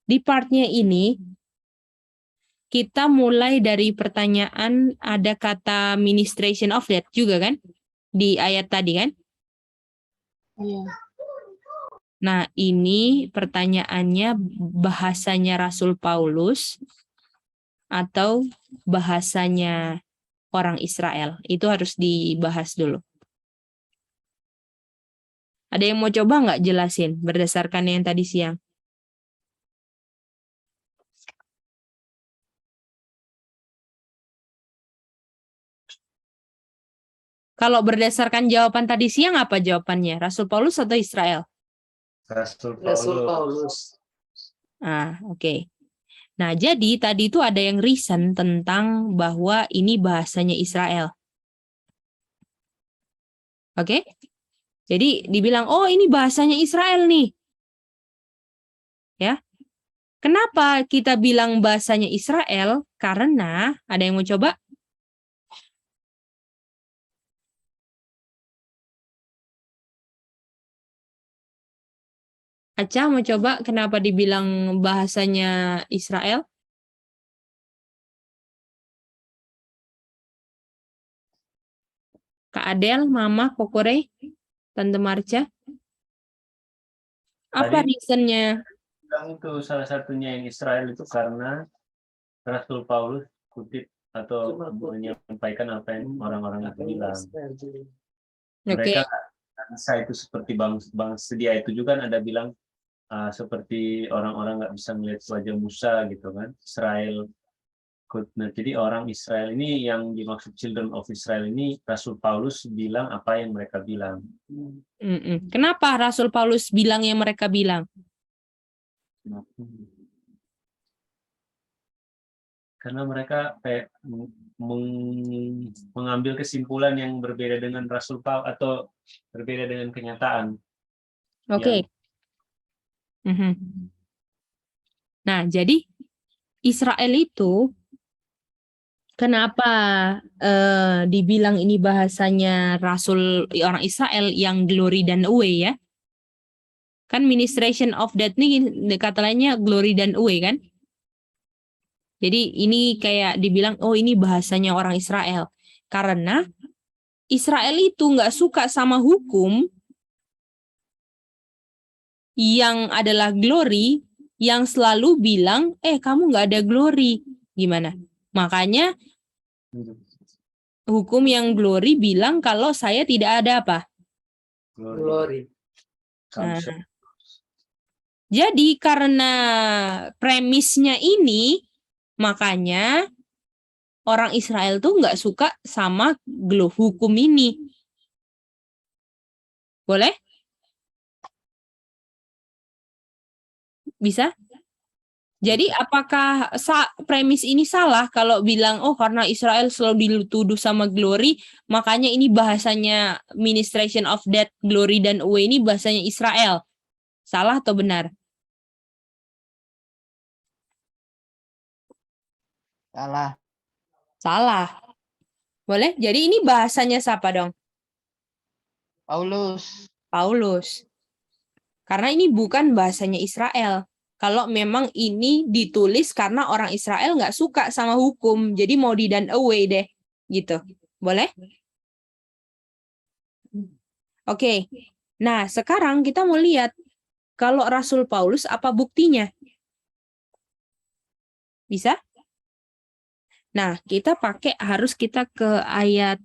Di partnya ini, kita mulai dari pertanyaan ada kata ministration of death juga kan? Di ayat tadi kan? Iya. Nah, ini pertanyaannya bahasanya Rasul Paulus atau bahasanya orang Israel. Itu harus dibahas dulu. Ada yang mau coba nggak jelasin berdasarkan yang tadi siang? Kalau berdasarkan jawaban tadi siang, apa jawabannya? Rasul Paulus atau Israel? Rasul Rasul Paulus. Paulus. Oke. Nah, jadi tadi itu ada yang reason tentang bahwa ini bahasanya Israel. Oke? Jadi dibilang, oh ini bahasanya Israel nih. Ya. Kenapa kita bilang bahasanya Israel? Karena, ada yang mau coba? Acah mau coba kenapa dibilang bahasanya Israel? Kak Adel, Mama, Kokore, Tante Marcia. Apa Tadi reasonnya? bilang itu salah satunya yang Israel itu karena Rasul Paulus kutip atau menyampaikan apa yang orang-orang itu bilang. Oke. Mereka bangsa itu seperti bangsa dia itu juga kan ada bilang seperti orang-orang nggak bisa melihat wajah Musa gitu kan. Israel. Nah, jadi orang Israel ini yang dimaksud children of Israel ini Rasul Paulus bilang apa yang mereka bilang. Kenapa Rasul Paulus bilang yang mereka bilang? Karena mereka kayak mengambil kesimpulan yang berbeda dengan Rasul Paulus atau berbeda dengan kenyataan. Oke. Nah, jadi Israel itu kenapa dibilang ini bahasanya Rasul orang Israel yang glory dan away ya? Kan ministration of death nih kata lainnya glory dan away kan? Jadi ini kayak dibilang, oh ini bahasanya orang Israel. Karena Israel itu nggak suka sama hukum yang adalah glory, yang selalu bilang, kamu nggak ada glory. Gimana? Makanya hukum yang glory bilang kalau saya tidak ada apa? Glory. Nah, jadi karena premisnya ini, makanya orang Israel tuh nggak suka sama hukum ini. Boleh? Bisa? Jadi apakah premis ini salah kalau bilang, oh karena Israel selalu dituduh sama glory, makanya ini bahasanya ministration of death, glory dan away ini bahasanya Israel. Salah atau benar? Salah. Salah. Boleh? Jadi ini bahasanya siapa dong? Paulus. Paulus. Karena ini bukan bahasanya Israel. Kalau memang ini ditulis karena orang Israel nggak suka sama hukum, jadi mau di done away deh, gitu. Boleh? Oke. Nah, sekarang kita mau lihat kalau Rasul Paulus apa buktinya? Bisa? Nah, harus kita ke ayat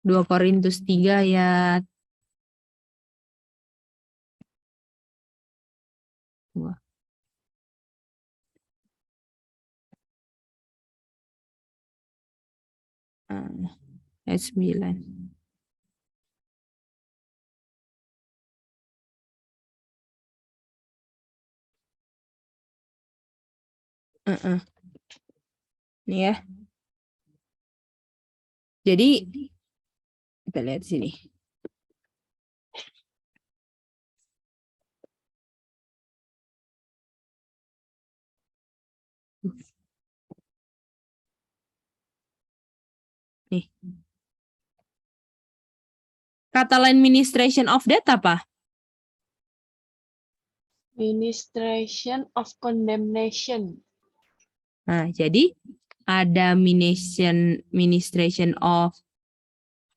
2 Korintus 3 ayat 2. Ayat 9. Nih ya. Jadi kita lihat sini. Nih. Kata lain ministration of death apa? Ministration of condemnation. Nah, jadi ada ministration of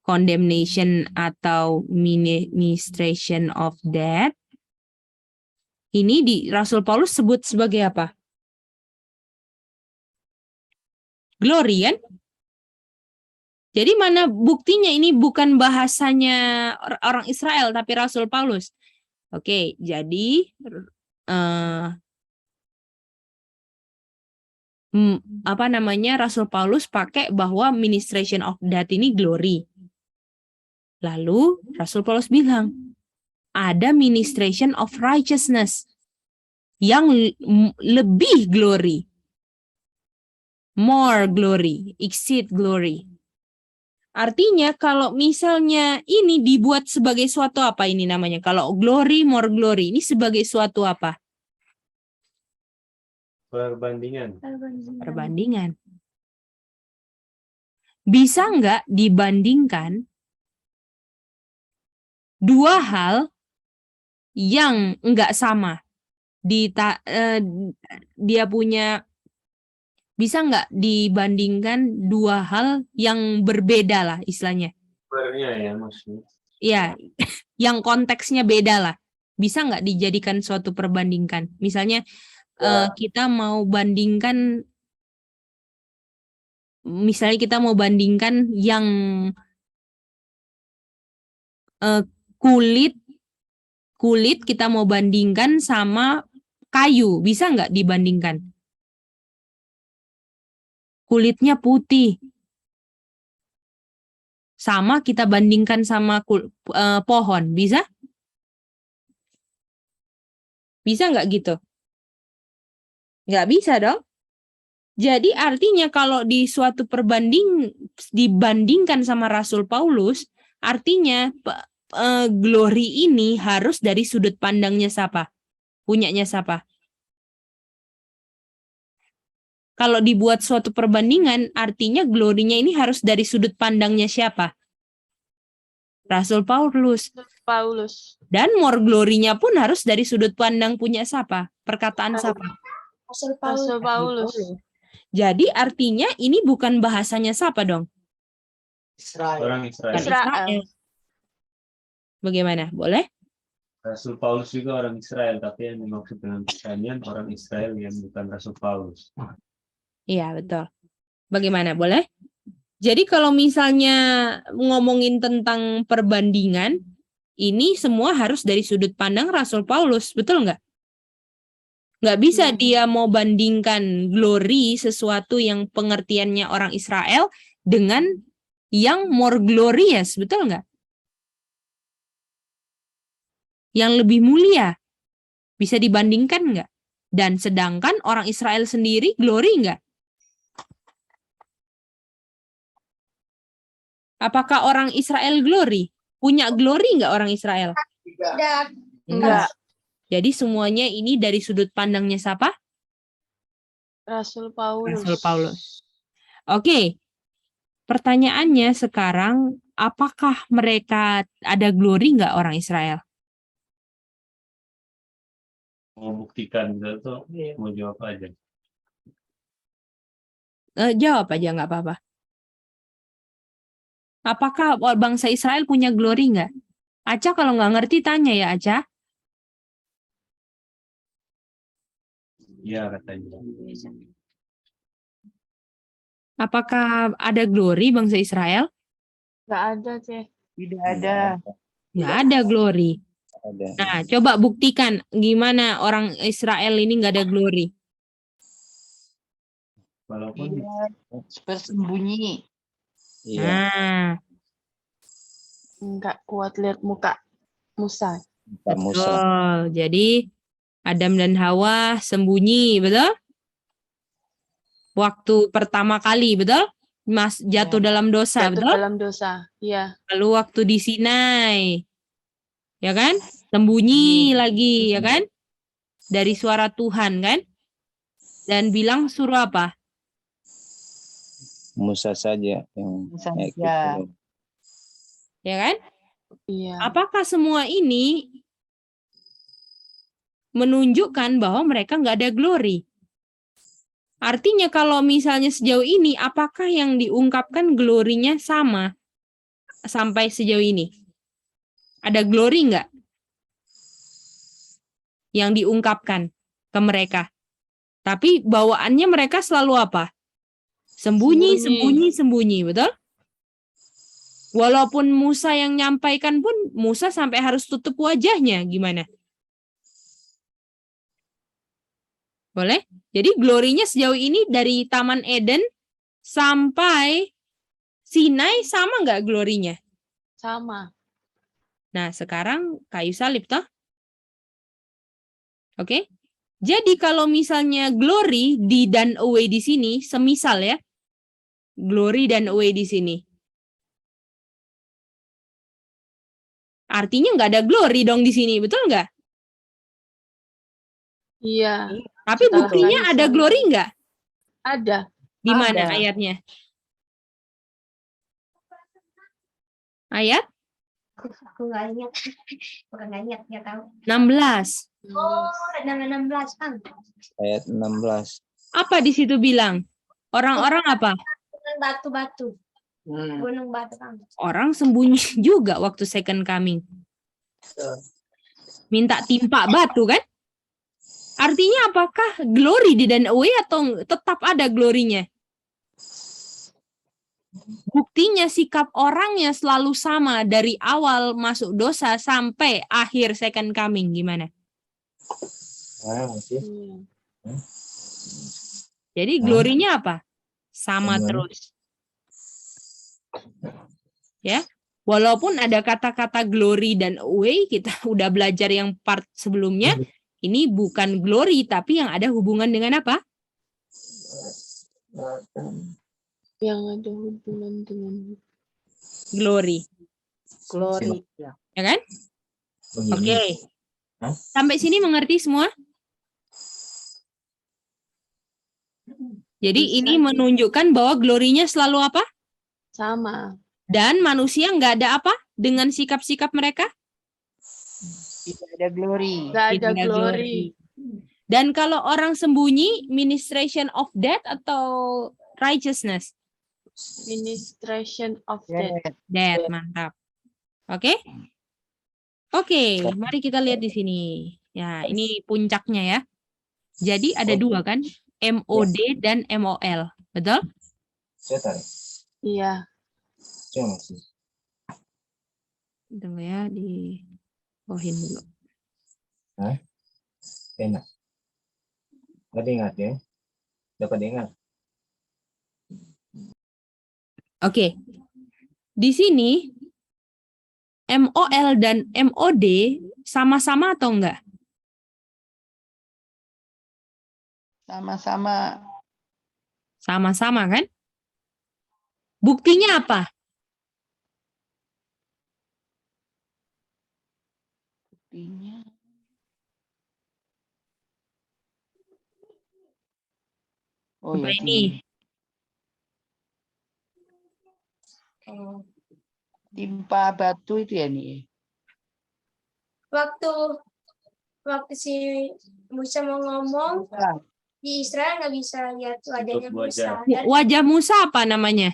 condemnation atau ministration of death. Ini di Rasul Paulus sebut sebagai apa? Glory kan? Jadi mana buktinya ini bukan bahasanya orang Israel tapi Rasul Paulus. Oke, jadi apa namanya Rasul Paulus pakai bahwa ministration of death ini glory. Lalu Rasul Paulus bilang ada ministration of righteousness yang lebih glory, more glory, exceed glory. Artinya kalau misalnya ini dibuat sebagai suatu apa ini namanya? Kalau glory, more glory, ini sebagai suatu apa? Perbandingan. Perbandingan. Bisa nggak dibandingkan dua hal yang nggak sama? Dia punya, bisa nggak dibandingkan dua hal yang berbeda lah istilahnya? Sumbernya ya maksudnya. Ya, yang konteksnya beda lah. Bisa nggak dijadikan suatu perbandingkan? Misalnya kita mau bandingkan, yang kulit kita mau bandingkan sama kayu, bisa nggak dibandingkan? Kulitnya putih, sama kita bandingkan sama pohon, bisa? Bisa nggak gitu? Nggak bisa dong. Jadi artinya kalau di suatu dibandingkan sama Rasul Paulus, artinya glory ini harus dari sudut pandangnya siapa? Punyanya siapa? Kalau dibuat suatu perbandingan, artinya glory-nya ini harus dari sudut pandangnya siapa? Rasul Paulus. Dan more glory-nya pun harus dari sudut pandang punya siapa? Perkataan siapa? Rasul Paulus. Jadi artinya ini bukan bahasanya siapa dong? Orang Israel. Israel. Bagaimana? Boleh? Rasul Paulus juga orang Israel, tapi yang dimaksud dengan pertanyaan orang Israel yang bukan Rasul Paulus. Iya, betul. Bagaimana? Boleh? Jadi kalau misalnya ngomongin tentang perbandingan, ini semua harus dari sudut pandang Rasul Paulus, betul nggak? Nggak bisa dia mau bandingkan glory sesuatu yang pengertiannya orang Israel dengan yang more glorious, betul nggak? Yang lebih mulia, bisa dibandingkan nggak? Dan sedangkan orang Israel sendiri glory nggak? Apakah orang Israel glory? Punya glory nggak orang Israel? Tidak. Enggak. Jadi semuanya ini dari sudut pandangnya siapa? Rasul Paulus. Rasul Paulus. Oke. Pertanyaannya sekarang, apakah mereka ada glory nggak orang Israel? Mau buktikan gitu, mau jawab aja. Jawab aja, nggak apa-apa. Apakah bangsa Israel punya glory nggak? Aca kalau nggak ngerti tanya ya Aca. Iya katanya. Apakah ada glory bangsa Israel? Nggak ada, Ceh. Tidak ada. Nggak ada glory. Ada. Nah, coba buktikan gimana orang Israel ini nggak ada glory. Walaupun Bersembunyi. Iya. Nah, Nggak kuat lihat muka Musa. Pak Musa. betul. Jadi Adam dan Hawa sembunyi, betul? Waktu pertama kali, betul? Jatuh dalam dosa, Jatuh betul? dalam dosa. Iya. Lalu waktu di Sinai, ya kan? Sembunyi lagi, ya kan? Dari suara Tuhan, kan? Dan bilang suruh apa? Musa saja yang Musa naik ke saja. gunung. Ya kan? Iya. Apakah semua ini menunjukkan bahwa mereka nggak ada glory. Artinya kalau misalnya sejauh ini, apakah yang diungkapkan glory-nya sama sampai sejauh ini? Ada glory nggak yang diungkapkan ke mereka? Tapi bawaannya mereka selalu apa? Sembunyi, Sembunyi. sembunyi, sembunyi, betul? Walaupun Musa yang nyampaikan pun, Musa sampai harus tutup wajahnya, gimana? Boleh? Jadi glorinya sejauh ini dari Taman Eden sampai Sinai sama nggak glorinya? Sama. Nah, sekarang kayu salib toh? Oke? Jadi kalau misalnya glory di done away di sini, semisal ya, glory done away di sini. Artinya nggak ada glory dong di sini, betul nggak? Iya. Tapi Setelah buktinya kayu ada salib. glory nggak? Ada. Di mana Ada. ayatnya? Ayat Aku nggak ingat. Bukan nggak ingat, nggak tahu. 16. Oh, ada 16 kan? Ayat 16. Apa di situ bilang? Orang-orang apa? Batu-batu. Gunung batu kan. Orang sembunyi juga waktu second coming. Minta timpa batu kan? Artinya apakah glory di done away atau tetap ada glorinya? Buktinya sikap orangnya selalu sama dari awal masuk dosa sampai akhir second coming. Gimana? Iya. Jadi glorinya apa? Sama Gimana? terus. Ya. Walaupun ada kata-kata glory dan away, kita udah belajar yang part sebelumnya, ini bukan glory tapi yang ada hubungan dengan apa? Yang ada hubungan dengan Glory. Glory. Ya kan? Begini. Oke. Hah? Sampai sini mengerti semua? Jadi Bisa ini sih. menunjukkan bahwa glorinya selalu apa? sama. Dan manusia nggak ada apa dengan sikap-sikap mereka? Tidak ada glory. Gak ada Tidak ada glory. Dan kalau orang sembunyi, ministration of death atau righteousness? Ministration of Ya, death. Death, mantap. Oke? Oke, mari kita lihat di sini. Ya, ini puncaknya ya. Jadi ada dua kan? MOD dan MOL. Betul? saya tarik. Iya. Saya masih. Tunggu ya, di bohin dulu. Enak. Nggak diingat ya? Dapat diingat. Oke. Di sini MOL dan MOD sama-sama atau enggak? Sama-sama. Sama-sama kan? Buktinya apa? Buktinya. Oh Apa ya ini? timpa batu itu ya nih. Waktu si Musa mau ngomong, Bukan. di Israel nggak bisa lihat wajahnya Tutup Musa. wajah. Dan Wajah Musa apa namanya?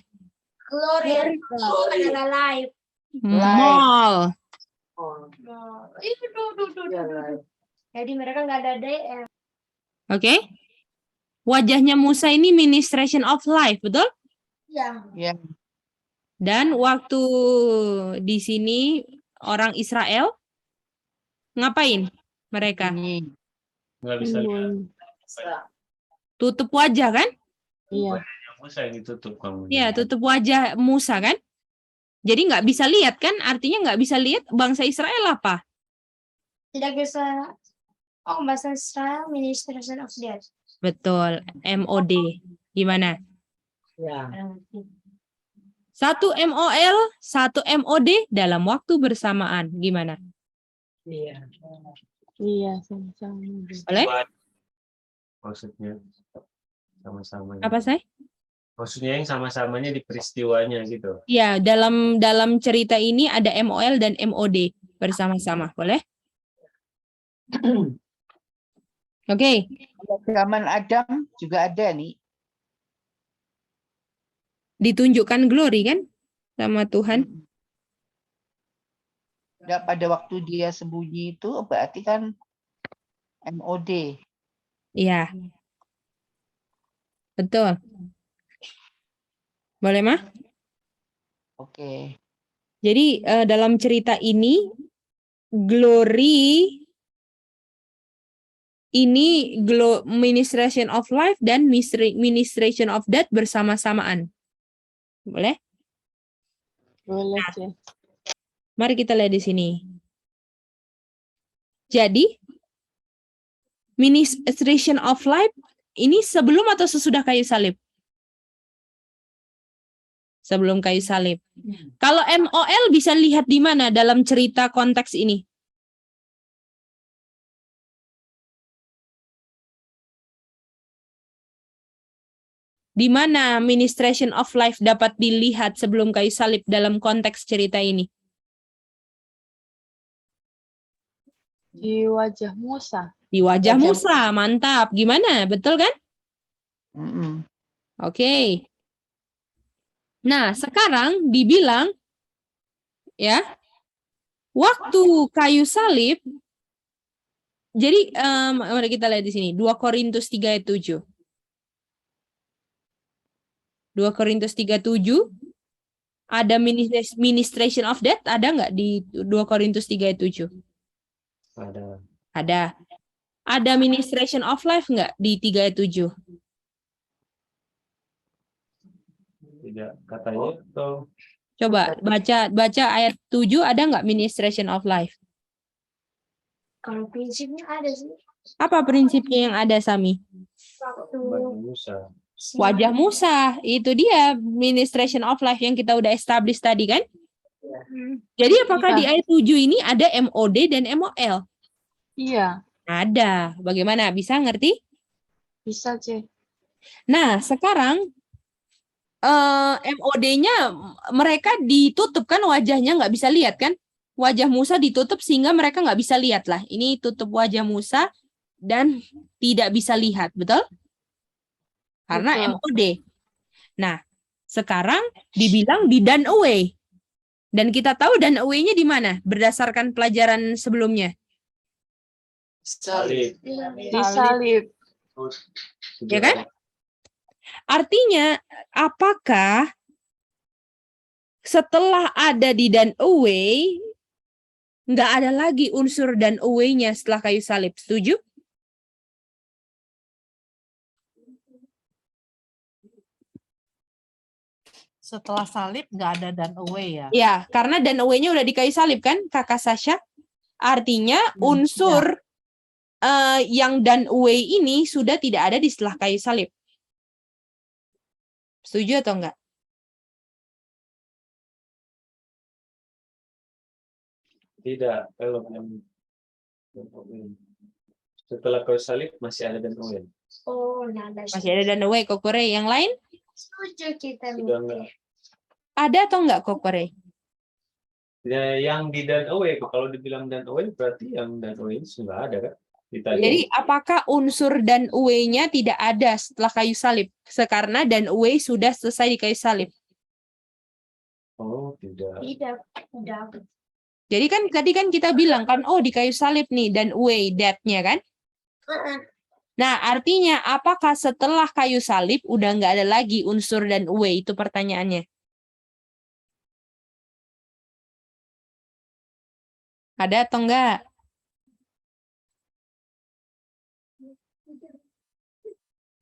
glory adalah live. Mall. Jadi mereka nggak ada DM. Oke. Wajahnya Musa ini ministration of life, betul? Ya. Ya. Dan waktu di sini orang Israel ngapain mereka? Ini. Nggak bisa lihat. Tutup wajah kan? Iya. Yang Musa yang ditutup kamu. Iya, tutup wajah Musa kan? Jadi nggak bisa lihat kan? Artinya nggak bisa lihat bangsa Israel apa? Tidak bisa. Oh, bahasa Israel ministration of death. Betul, MOD. Gimana? Ya. Satu MOL, satu MOD dalam waktu bersamaan. Gimana? Iya. Iya, sama-sama. Boleh? Maksudnya sama-sama. Apa saya? Maksudnya yang sama-samanya di peristiwanya gitu. Ya, dalam cerita ini ada MOL dan MOD bersama-sama. Boleh? Oke, Kalau zaman Adam juga ada nih. ditunjukkan glory kan sama Tuhan. Nah, pada waktu dia sembunyi itu berarti kan MOD. Iya, betul. Boleh, Mah? Oke. Jadi dalam cerita ini glory ini ministration of life dan ministration of death bersama-samaan. Boleh? Boleh, C. Mari kita lihat di sini. Jadi ministration of life ini sebelum atau sesudah kayu salib? Sebelum kayu salib. Kalau MOL bisa lihat di mana dalam cerita konteks ini? Di mana ministration of life dapat dilihat sebelum kayu salib dalam konteks cerita ini? Di wajah Musa. Di wajah Wajah Musa, mantap. Gimana? Betul kan? Mm-mm. Oke. Nah, sekarang dibilang ya, waktu kayu salib. Jadi mari kita lihat di sini 2 Korintus 3 ayat 7. 2 Korintus 3:7 ada ministration of death, ada nggak di 2 Korintus 3 ayat 7? Ada. Ada. Ada ministration of life nggak di 3 ayat 7? Tidak katanya atau Coba baca ayat 7, ada nggak ministration of life? Kalau prinsipnya ada sih. Apa prinsipnya yang ada, Sami? Waktu bagi Musa? Wajah Musa, itu dia ministration of life yang kita udah establish tadi kan? Jadi apakah Iya. di ayat 7 ini ada MOD dan MOL? Iya, Ada. Bagaimana? Bisa ngerti? bisa, C. Nah, sekarang MOD-nya mereka ditutup kan, wajahnya nggak bisa lihat kan? Wajah Musa ditutup sehingga mereka nggak bisa lihat lah. Ini tutup wajah Musa dan tidak bisa lihat, betul? Karena Betul. MOD. Nah, sekarang dibilang di done away. Dan kita tahu done away-nya di mana? Berdasarkan pelajaran sebelumnya. Salib. Disalib. Ya kan? Artinya, apakah setelah ada di done away, nggak ada lagi unsur done away-nya setelah kayu salib? Setuju? Setelah salib nggak ada done away ya? Ya, karena done away-nya udah di kayu salib kan, Kakak Sasha? Artinya unsur yang done away ini sudah tidak ada di setelah kayu salib. Setuju atau enggak? Tidak. Kalau yang setelah kayu salib masih ada dan Owen. oh, nah ada. Masih ada done away, Kokore. Yang lain? Setuju kita. Sudah enggak. Ada atau enggak, Kokore? Ya, yang di dan away, kalau dibilang dan away berarti yang dan away sudah ada kan? Jadi apakah unsur done away-nya tidak ada setelah kayu salib? Karena done away sudah selesai di kayu salib. Oh, tidak. Tidak. Tidak. Jadi kan tadi kan kita bilang kan, oh di kayu salib nih done away death-nya kan? Nah, artinya apakah setelah kayu salib udah nggak ada lagi unsur done away? Itu pertanyaannya. Ada atau enggak?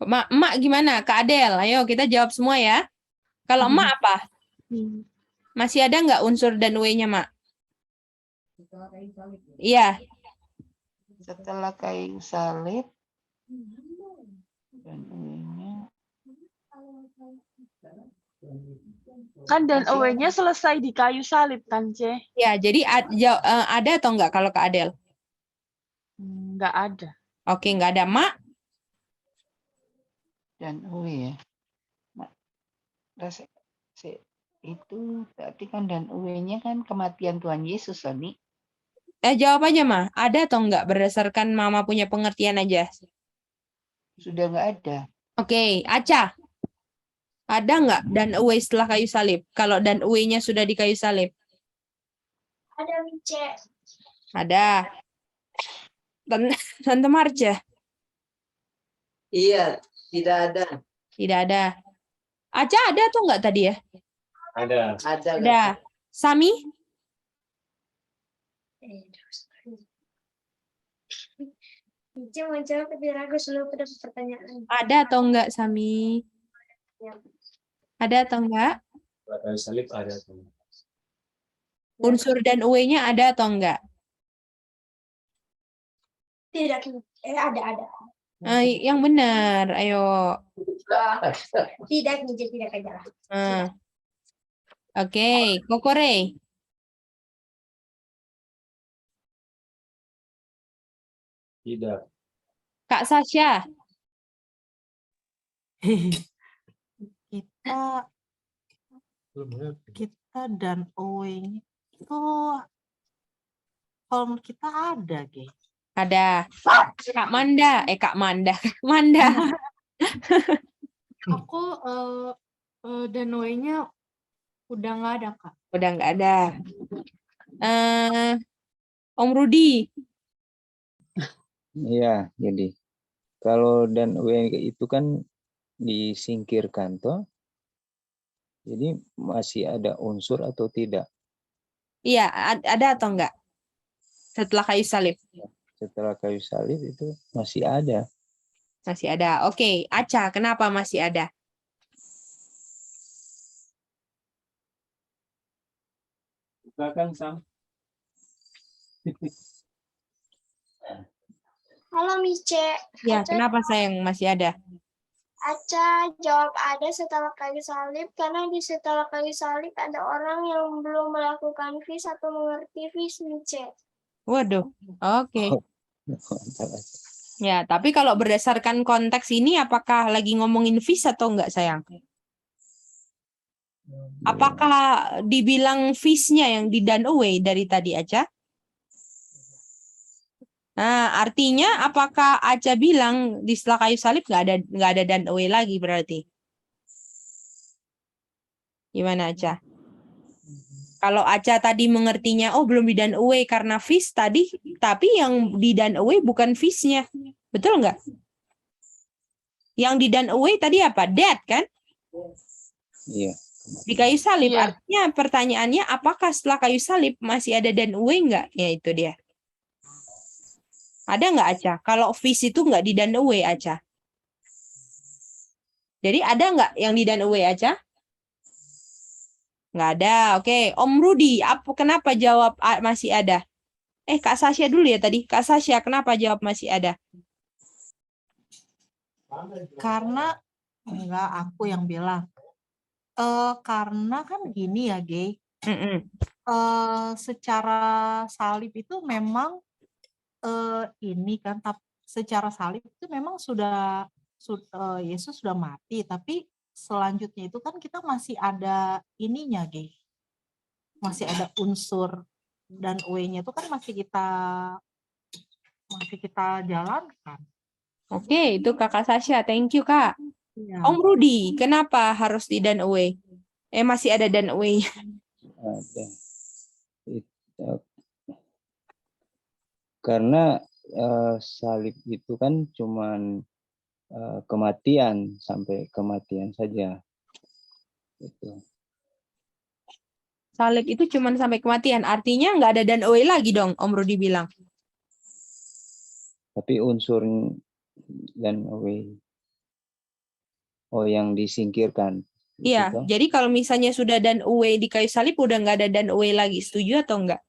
Emak gimana? Kak Adel, ayo kita jawab semua ya. Kalau emak apa? Masih ada nggak unsur dan way-nya, Mak? Iya. Setelah kayu salib dan ininya Kan dan away-nya selesai di kayu salib kan, C? Ya, jadi ada atau enggak kalau Kak Adel? Nggak ada. Oke, enggak ada, Mak. dan ya. Itu berarti kan dan nya kan kematian Tuhan Yesus, Sani. Jawab aja, Mak. Ada atau enggak berdasarkan Mama punya pengertian aja? Sudah nggak ada. Oke, Aca. Ada nggak done away setelah kayu salib? Kalau done away-nya sudah di kayu salib. Ada Mice. Ada. Tante Marcia. Iya, tidak ada. Tidak ada. Aca ada atau enggak tadi ya? Ada. Ada. Ada. Sami? Mice mau jawab tapi ragu selalu pada pertanyaan. Ada atau enggak, Sami? Ada atau enggak? Kalau kayu salib ada tuh. Unsur dan away-nya ada atau enggak? Tidak. Ada. Yang benar, ayo. Tidak, Mice tidak aja lah. Oke, Kokore. Tidak. Kak Sasha. Kita dan away itu kalau menurut kita ada, Ge. Ada. Kak Manda. Kak Manda. Manda. Aku dan way-nya udah nggak ada, Kak. Udah nggak ada. Om Rudi. Iya, jadi kalau dan W itu kan disingkirkan toh. Jadi masih ada unsur atau tidak? Iya, ada atau enggak? Setelah kayu salib. Setelah kayu salib itu masih ada. Masih ada. Oke, Aca, kenapa masih ada? Bukakan Sam. Halo Mice. Ya, kenapa sayang masih ada? Aca jawab ada setelah kayu salib karena di setelah kayu salib ada orang yang belum melakukan vis atau mengerti vis Mice. Waduh, oke. Ya, tapi kalau berdasarkan konteks ini, apakah lagi ngomongin vis atau enggak sayang? Apakah dibilang vis-nya yang di done away dari tadi Aca? Nah, artinya apakah Aca bilang di setelah kayu salib nggak ada done away lagi berarti? Gimana Aca? Kalau Aca tadi mengertinya, oh belum di done away karena vis tadi, tapi yang di done away bukan vis-nya. Betul nggak? Yang di done away tadi apa? Dead kan? Iya. Di kayu salib. Iya. Artinya pertanyaannya, apakah setelah kayu salib masih ada done away nggak? Ya itu dia. Ada nggak Aca? Kalau vis itu nggak di done away Aca. Jadi ada nggak yang di done away Aca? Nggak ada. Oke, Om Rudi, kenapa jawab masih ada? Kak Sasha dulu ya tadi. Kak Sasha, kenapa jawab masih ada? Karena enggak aku yang bilang. Karena kan gini ya, Ge. Secara salib itu memang ini kan secara salib itu memang sudah Yesus sudah mati, tapi selanjutnya itu kan kita masih ada ininya, Ge. Masih ada unsur dan way-nya itu kan masih kita jalankan. Oke, itu Kakak Sasha. Thank you, Kak. Ya. Om Rudi, kenapa harus di done away? Masih ada done away. Ada. Karena salib itu kan cuman kematian, sampai kematian saja. Itu. Salib itu cuma sampai kematian. Artinya nggak ada done away lagi dong, Om Rudi bilang. Tapi unsur dan away, yang disingkirkan. Iya, Gitu. jadi kalau misalnya sudah done away di kayu salib, udah nggak ada done away lagi. Setuju atau enggak?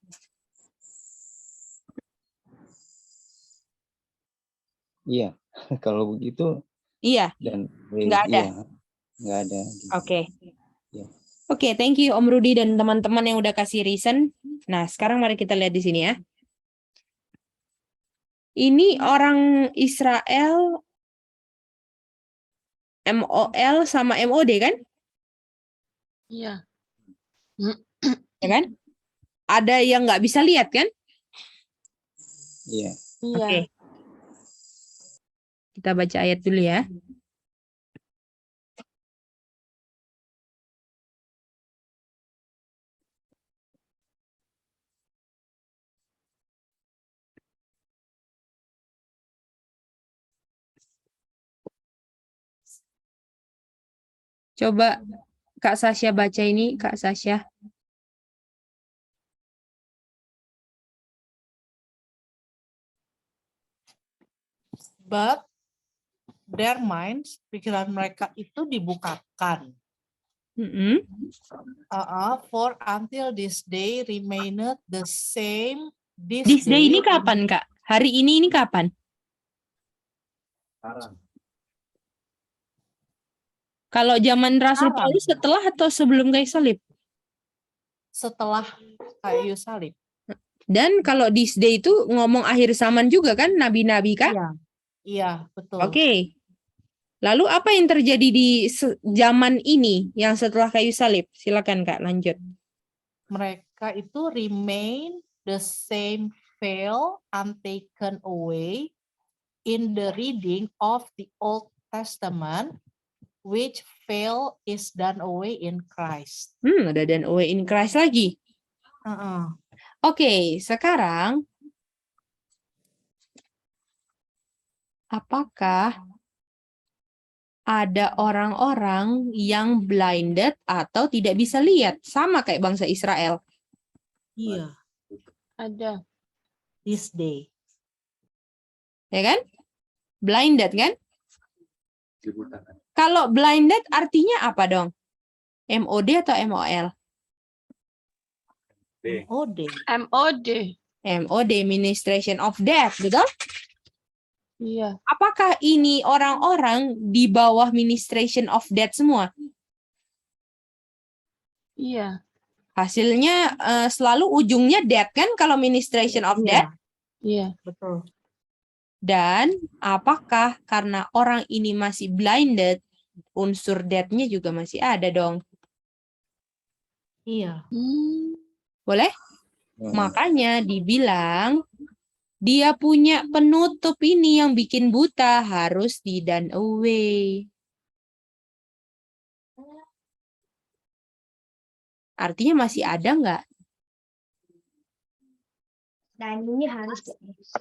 Iya, kalau begitu. Iya. Dan nggak ada. Iya, nggak ada. Oke. Ya. Oke, thank you Om Rudi dan teman-teman yang udah kasih reason. Nah, sekarang mari kita lihat di sini ya. Ini orang Israel MOL sama MOD kan? Iya. Ya kan? Ada yang nggak bisa lihat kan? Iya. Iya. Oke. Kita baca ayat dulu ya. Coba Kak Sasha baca ini, Kak Sasha. But their minds, pikiran mereka itu dibukakan. Mm-mm. For until this day remaineth the same. This day ini kapan, Kak? Hari ini kapan? Sekarang. Kalau zaman Rasul Sekarang. Paulus setelah atau sebelum kayu salib? Setelah kayu salib. Dan kalau this day itu ngomong akhir zaman juga kan, nabi-nabi kan? Iya, iya betul. Oke. Lalu apa yang terjadi di zaman ini yang setelah kayu salib? Silakan Kak, lanjut. Mereka itu remain the same veil untaken away in the reading of the Old Testament, which veil is done away in Christ. Ada done away in Christ lagi. Oke, sekarang apakah ada orang-orang yang blinded atau tidak bisa lihat sama kayak bangsa Israel? Iya, Ada. this day. Ya kan? Blinded kan? Kalau blinded artinya apa dong? MOD atau MOL? OD. MOD. MOD, Ministration of Death, betul? Iya. Apakah ini orang-orang di bawah Ministration of Death semua? Iya. Hasilnya selalu ujungnya death kan kalau Ministration of Death? Iya. Betul. Dan apakah karena orang ini masih blinded, unsur death-nya juga masih ada dong? Iya. Boleh? Makanya dibilang dia punya penutup ini yang bikin buta, harus di done away. Artinya masih ada nggak? Dan ini harus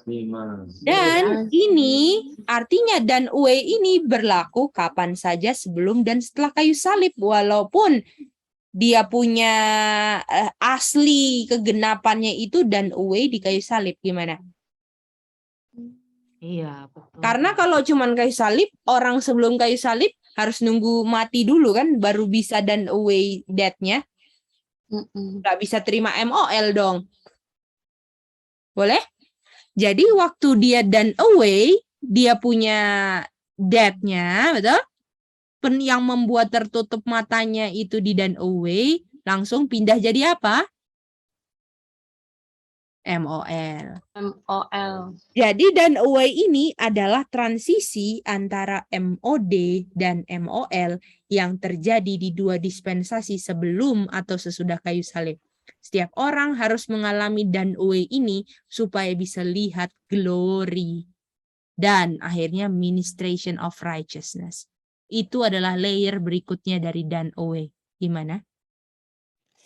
5. Dan ini artinya done away ini berlaku kapan saja sebelum dan setelah kayu salib. Walaupun dia punya asli kegenapannya itu done away di kayu salib. Gimana? Iya, betul. Karena kalau cuman kayu salib, orang sebelum kayu salib harus nunggu mati dulu kan, baru bisa done away death-nya. Nggak bisa terima MOL dong. Boleh? Jadi waktu dia done away, dia punya death-nya, betul? Yang membuat tertutup matanya itu di done away, langsung pindah jadi apa? MOL. MOL. Jadi done away ini adalah transisi antara MOD dan MOL yang terjadi di dua dispensasi sebelum atau sesudah kayu salib. Setiap orang harus mengalami done away ini supaya bisa lihat glory. Dan akhirnya ministration of righteousness. Itu adalah layer berikutnya dari done away. Gimana?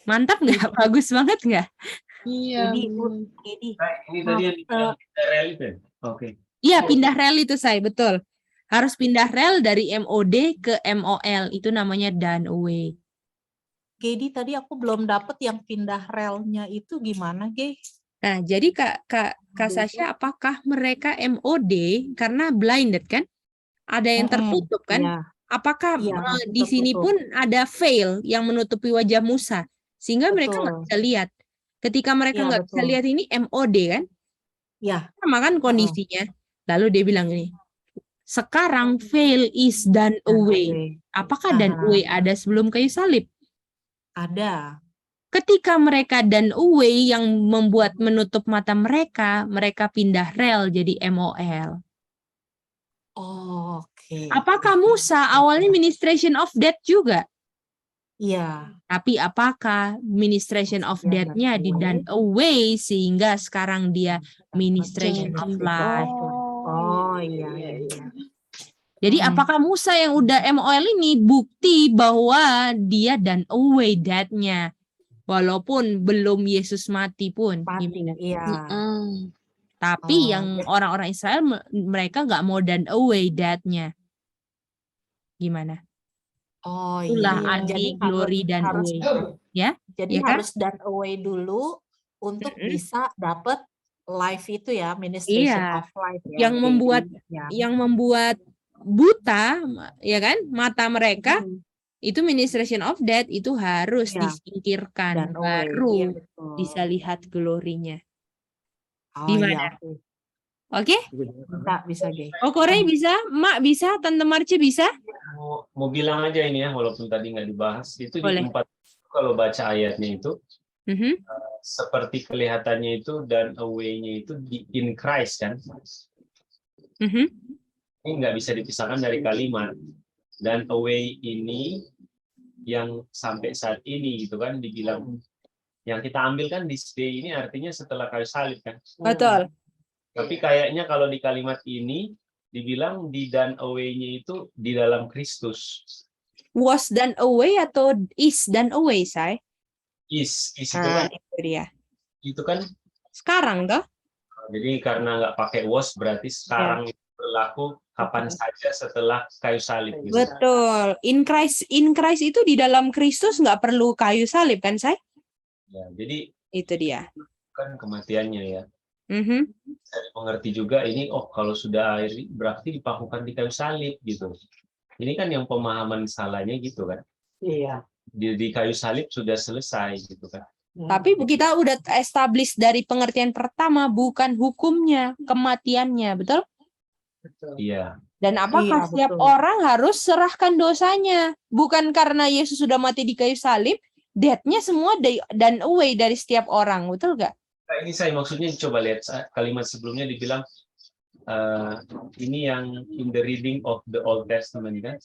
Mantap nggak? Bagus banget nggak? Iya. Jadi, Ini tadi yang dibilang rel itu. Oke. Iya, pindah rel itu saya, betul. Harus pindah rel dari MOD ke MOL. Itu namanya done away. Gedi tadi aku belum dapet yang pindah relnya itu gimana, Ge? Nah, jadi Kak Sasha, apakah mereka MOD karena blinded kan? Ada yang tertutup kan? Iya. Apakah Iya, di sini tertutup. pun ada veil yang menutupi wajah Musa? Sehingga mereka nggak Betul. bisa lihat. Ketika mereka Iya, nggak bisa betul. lihat ini MOD kan? Ya, Sama kan kondisinya. Lalu dia bilang ini, sekarang veil is done away. Apakah done away ada sebelum kayu salib? ada. Ketika mereka done away yang membuat menutup mata mereka, mereka pindah rel jadi MOL. Oh, oke. Apakah Musa awalnya ministration of death juga? Iya. Tapi apakah ministration of Dia death-nya di done away sehingga sekarang dia ministration of life? Oh, iya, iya. Jadi apakah Musa yang udah MOL ini bukti bahwa dia done away that-nya, walaupun belum Yesus mati pun. Mati, Gimana? iya. Tapi Oh, yang orang-orang Israel mereka nggak mau done away that-nya. Gimana? Oh Itulah iya, arti glory done harus away. Ya? jadi Ya kan? harus done away dulu untuk bisa dapat life itu ya, ministration Iya. of life ya. Yang membuat buta, ya kan, mata mereka itu ministration of death itu harus Iya. disingkirkan, Done away. baru Iya, betul. bisa lihat glorinya. Oh Gimana? iya, oke. Oke? Bisa Gay. Oh, Korea bisa, Mak bisa, Tante Marce bisa? Mau bilang aja ini ya, walaupun tadi nggak dibahas, itu Boleh. di tempat kalau baca ayatnya itu Mhm. seperti kelihatannya itu dan away-nya itu in Christ kan. Mhm. Ini nggak bisa dipisahkan dari kalimat. Dan away ini yang sampai saat ini gitu kan dibilang, yang kita ambil kan this day ini artinya setelah kayu salib kan. Betul. Tapi kayaknya kalau di kalimat ini dibilang di done away-nya itu di dalam Kristus. Was done away atau is done away, say? Is itu Nah, kan, itu dia. itu kan. Sekarang toh? Jadi karena nggak pakai was berarti sekarang itu berlaku kapan saja setelah kayu salib. Gitu. Betul. In Christ itu di dalam Kristus nggak perlu kayu salib kan, say? Ya, jadi Itu dia. kan kematiannya ya. Mhm. Saya mengerti juga ini, oh kalau sudah air berarti dipakukan di kayu salib gitu. Ini kan yang pemahaman salahnya gitu kan. Iya. Di kayu salib sudah selesai gitu kan. Tapi kita udah establish dari pengertian pertama, bukan hukumnya, kematiannya, betul? Iya. Dan apakah Iya, setiap betul. orang harus serahkan dosanya? Bukan karena Yesus sudah mati di kayu salib, death-nya semua done away dari setiap orang, betul gak? Nah, ini saya maksudnya coba lihat kalimat sebelumnya dibilang ini yang in the reading of the Old Testament kan.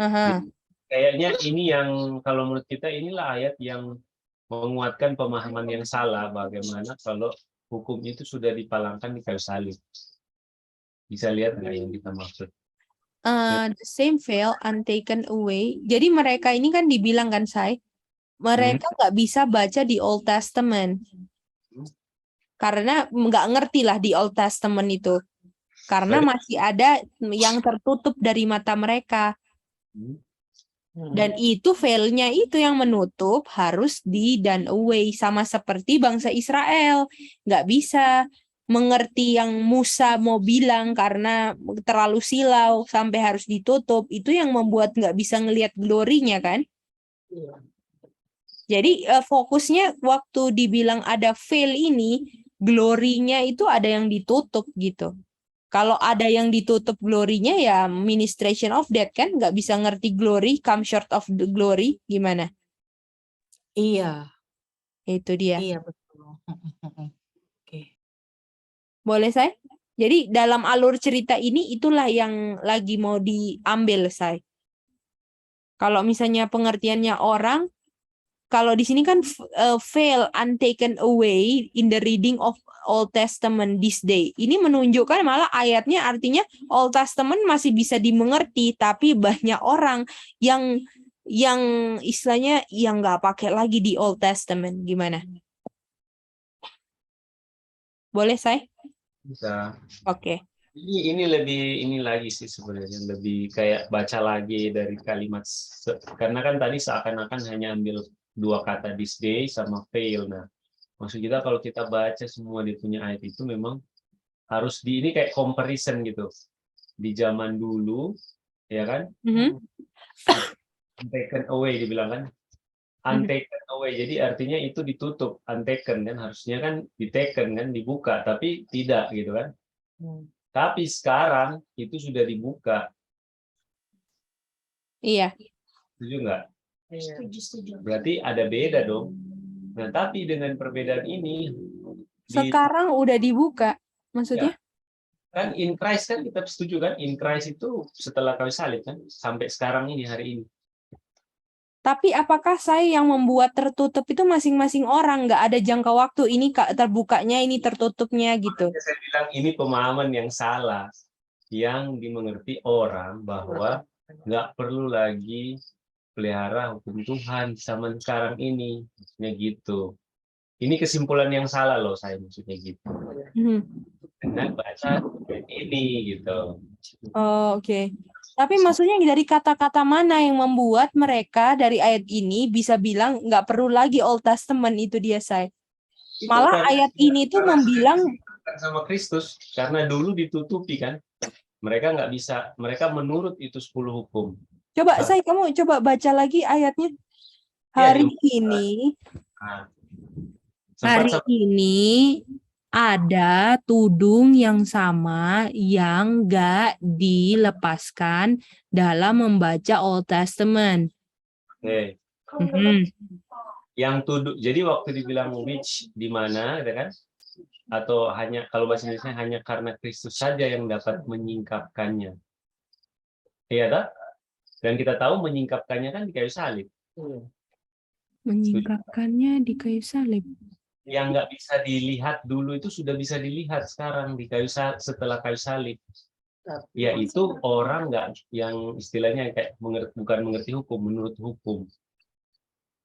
Aha. Kayaknya ini yang kalau menurut kita inilah ayat yang menguatkan pemahaman yang salah bagaimana kalau hukum itu sudah dipalangkan di kayu salib. Bisa lihat nggak yang kita maksud? The same veil untaken away. Jadi mereka ini kan dibilang kan, say, mereka nggak bisa baca di Old Testament. Karena nggak ngerti lah di Old Testament itu. Karena masih ada yang tertutup dari mata mereka. Dan itu veil-nya itu yang menutup harus di done away. Sama seperti bangsa Israel. Nggak bisa mengerti yang Musa mau bilang karena terlalu silau sampai harus ditutup. Itu yang membuat nggak bisa ngelihat glorinya kan. Jadi fokusnya waktu dibilang ada veil ini, glorinya itu ada yang ditutup gitu. Kalau ada yang ditutup glorinya ya ministration of death kan, nggak bisa ngerti glory, come short of the glory, gimana? Iya. Itu dia. Iya, betul. Oke. Boleh, saya? Jadi dalam alur cerita ini itulah yang lagi mau diambil, saya. Kalau misalnya pengertiannya orang, kalau di sini kan veil untaken away in the reading of Old Testament this day. Ini menunjukkan malah ayatnya artinya Old Testament masih bisa dimengerti, tapi banyak orang yang istilahnya yang nggak pakai lagi di Old Testament. Gimana? Boleh, saya? Bisa. Oke. Ini lebih ini lagi sih sebenarnya lebih kayak baca lagi dari kalimat karena kan tadi seakan-akan hanya ambil dua kata this day sama fail. Nah, maksud kita kalau kita baca semua dia punya ayat itu memang harus ini kayak comparison gitu. Di zaman dulu, ya kan? Untaken away dibilang kan? Untaken away. Jadi artinya itu ditutup, untaken kan harusnya kan ditaken kan dibuka, tapi tidak gitu kan? Tapi sekarang itu sudah dibuka. Iya. Setuju nggak? Setuju. Berarti ada beda dong. Nah, tapi dengan perbedaan ini Sekarang udah dibuka, maksudnya? kan in Christ kan kita setuju kan? In Christ itu setelah kayu salib kan sampai sekarang ini hari ini. Tapi apakah saya yang membuat tertutup itu masing-masing orang, nggak ada jangka waktu ini terbukanya ini tertutupnya gitu? Saya bilang ini pemahaman yang salah. yang dimengerti orang bahwa nggak perlu lagi pelihara hukum Tuhan zaman sekarang ini, maksudnya gitu. Ini kesimpulan yang salah loh saya maksudnya gitu. Mhm. Dengan baca ini gitu. Oh, oke. Tapi maksudnya dari kata-kata mana yang membuat mereka dari ayat ini bisa bilang nggak perlu lagi Old Testament itu dia, Say? Itu Malah karena- ayat ini tuh karena membilang sama Kristus karena dulu ditutupi kan. Mereka nggak bisa, mereka menurut itu 10 hukum. coba Say kamu coba baca lagi ayatnya. Ya, Hari di- ini Nah, hari sempat ini ada tudung yang sama yang nggak dilepaskan dalam membaca Old Testament. Oke. Mhm. Yang tuduh, jadi waktu dibilang which di mana, ada kan? Atau hanya kalau bahasa Indonesia hanya karena Kristus saja yang dapat menyingkapkannya. Iya tak? Dan kita tahu menyingkapkannya kan di kayu salib. Menyingkapkannya di kayu salib. Yang nggak bisa dilihat dulu itu sudah bisa dilihat sekarang di kayu setelah kayu salib. Yaitu orang nggak yang istilahnya kayak bukan mengerti hukum, menurut hukum.